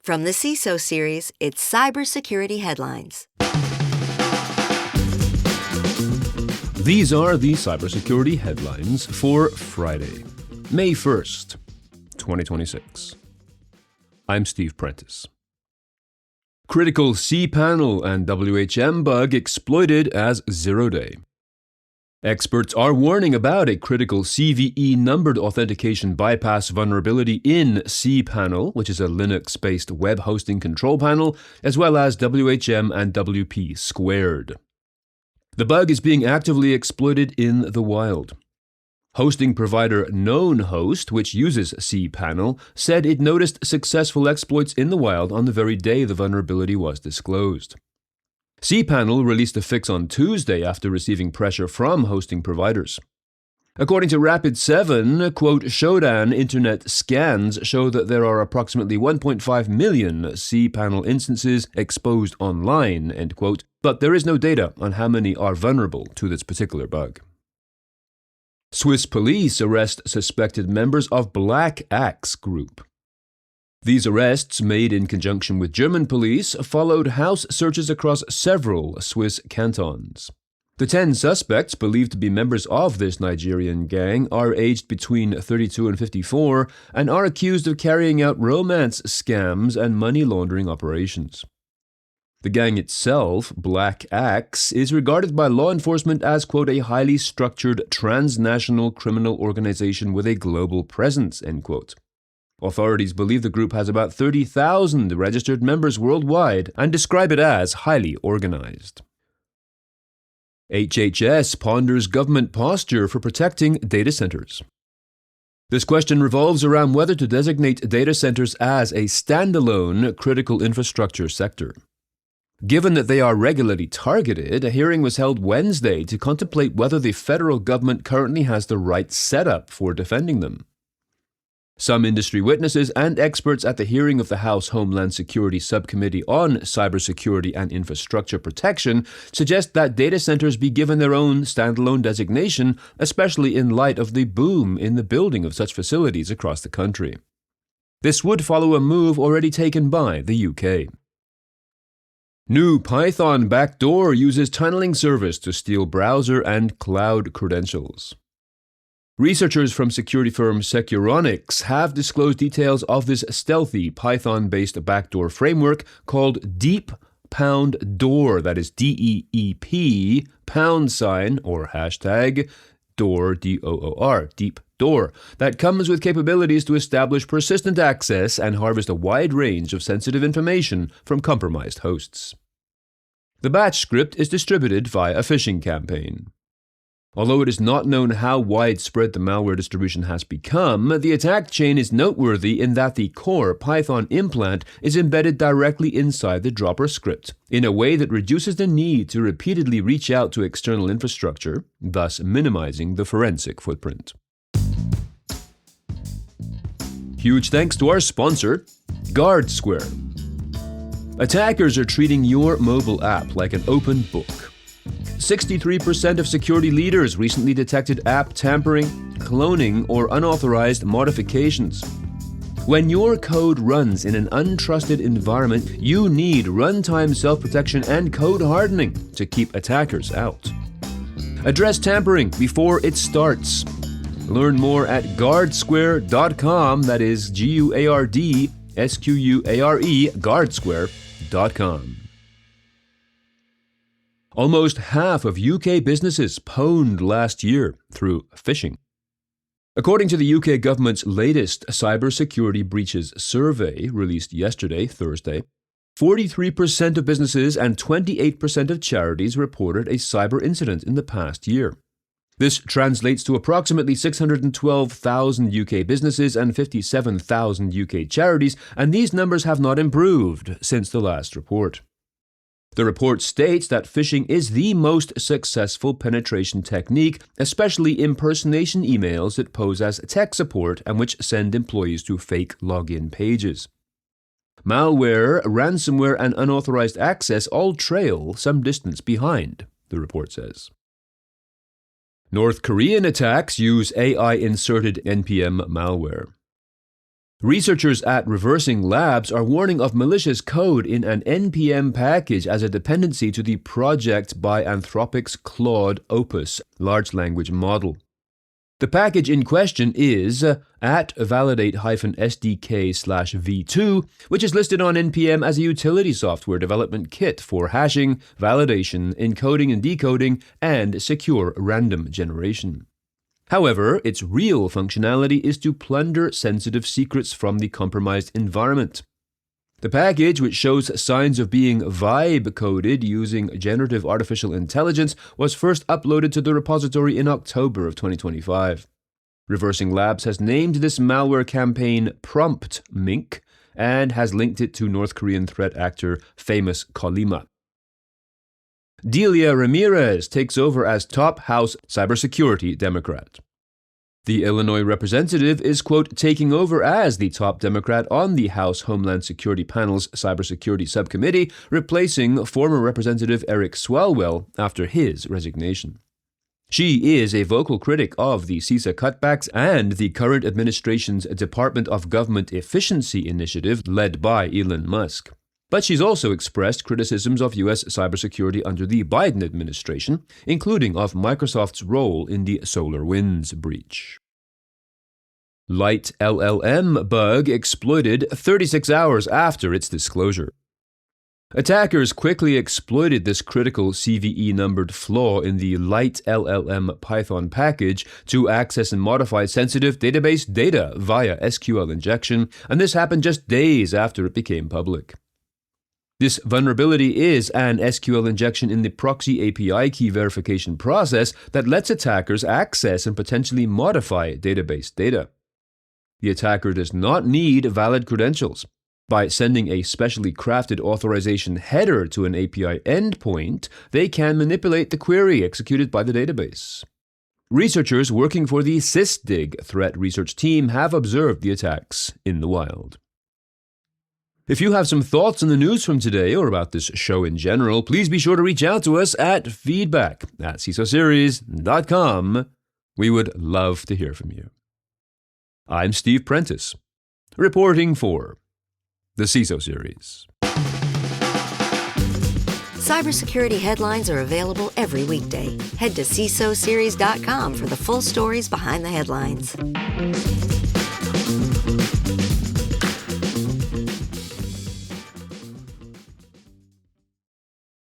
From the CISO series, it's Cybersecurity Headlines. These are the cybersecurity headlines for Friday, May 1st, 2026. I'm Steve Prentice. Critical cPanel and WHM bug exploited as zero-day. Experts are warning about a critical CVE numbered authentication bypass vulnerability in cPanel, which is a Linux-based web hosting control panel, as well as WHM and WP squared. The bug is being actively exploited in the wild. Hosting provider KnownHost, which uses cPanel, said it noticed successful exploits in the wild on the very day the vulnerability was disclosed. cPanel released a fix on Tuesday after receiving pressure from hosting providers. According to Rapid7, quote, Shodan internet scans show that there are approximately 1.5 million cPanel instances exposed online, end quote, but there is no data on how many are vulnerable to this particular bug. Swiss police arrest suspected members of Black Axe group. These arrests, made in conjunction with German police, followed house searches across several Swiss cantons. The 10 suspects, believed to be members of this Nigerian gang, are aged between 32 and 54 and are accused of carrying out romance scams and money laundering operations. The gang itself, Black Axe, is regarded by law enforcement as, quote, a highly structured transnational criminal organization with a global presence, end quote. Authorities believe the group has about 30,000 registered members worldwide and describe it as highly organized. HHS ponders government posture for protecting data centers. This question revolves around whether to designate data centers as a standalone critical infrastructure sector. Given that they are regularly targeted, a hearing was held Wednesday to contemplate whether the federal government currently has the right setup for defending them. Some industry witnesses and experts at the hearing of the House Homeland Security Subcommittee on Cybersecurity and Infrastructure Protection suggest that data centers be given their own standalone designation, especially in light of the boom in the building of such facilities across the country. This would follow a move already taken by the UK. New Python backdoor uses tunneling service to steal browser and cloud credentials. Researchers from security firm Securonics have disclosed details of this stealthy Python-based backdoor framework called Deep Pound Door, that is DEEP, pound sign or hashtag, door, DOOR, Deep Door, that comes with capabilities to establish persistent access and harvest a wide range of sensitive information from compromised hosts. The batch script is distributed via a phishing campaign. Although it is not known how widespread the malware distribution has become, the attack chain is noteworthy in that the core Python implant is embedded directly inside the dropper script, in a way that reduces the need to repeatedly reach out to external infrastructure, thus minimizing the forensic footprint. Huge thanks to our sponsor, GuardSquare. Attackers are treating your mobile app like an open book. 63% of security leaders recently detected app tampering, cloning, or unauthorized modifications. When your code runs in an untrusted environment, you need runtime self-protection and code hardening to keep attackers out. Address tampering before it starts. Learn more at guardsquare.com, that is GUARDSQUARE, guardsquare.com. Almost half of UK businesses pwned last year through phishing. According to the UK government's latest cybersecurity breaches survey released yesterday, Thursday, 43% of businesses and 28% of charities reported a cyber incident in the past year. This translates to approximately 612,000 UK businesses and 57,000 UK charities, and these numbers have not improved since the last report. The report states that phishing is the most successful penetration technique, especially impersonation emails that pose as tech support and which send employees to fake login pages. Malware, ransomware, and unauthorized access all trail some distance behind, the report says. North Korean attacks use AI-inserted NPM malware. Researchers at Reversing Labs are warning of malicious code in an NPM package as a dependency to the project by Anthropic's Claude Opus large language model. The package in question is at validate-sdk/v2, which is listed on NPM as a utility software development kit for hashing, validation, encoding and decoding, and secure random generation. However, its real functionality is to plunder sensitive secrets from the compromised environment. The package, which shows signs of being vibe-coded using generative artificial intelligence, was first uploaded to the repository in October of 2025. Reversing Labs has named this malware campaign Prompt Mink and has linked it to North Korean threat actor Famous Kolima. Delia Ramirez takes over as top House cybersecurity Democrat. The Illinois representative is, quote, taking over as the top Democrat on the House Homeland Security Panel's Cybersecurity Subcommittee, replacing former Representative Eric Swalwell after his resignation. She is a vocal critic of the CISA cutbacks and the current administration's Department of Government Efficiency initiative led by Elon Musk. But she's also expressed criticisms of U.S. cybersecurity under the Biden administration, including of Microsoft's role in the SolarWinds breach. Light LLM bug exploited 36 hours after its disclosure. Attackers quickly exploited this critical CVE-numbered flaw in the Light LLM Python package to access and modify sensitive database data via SQL injection, and this happened just days after it became public. This vulnerability is an SQL injection in the proxy API key verification process that lets attackers access and potentially modify database data. The attacker does not need valid credentials. By sending a specially crafted authorization header to an API endpoint, they can manipulate the query executed by the database. Researchers working for the SysDig threat research team have observed the attacks in the wild. If you have some thoughts on the news from today or about this show in general, please be sure to reach out to us at feedback@cisoseries.com. We would love to hear from you. I'm Steve Prentice, reporting for the CISO Series. Cybersecurity headlines are available every weekday. Head to csoseries.com for the full stories behind the headlines.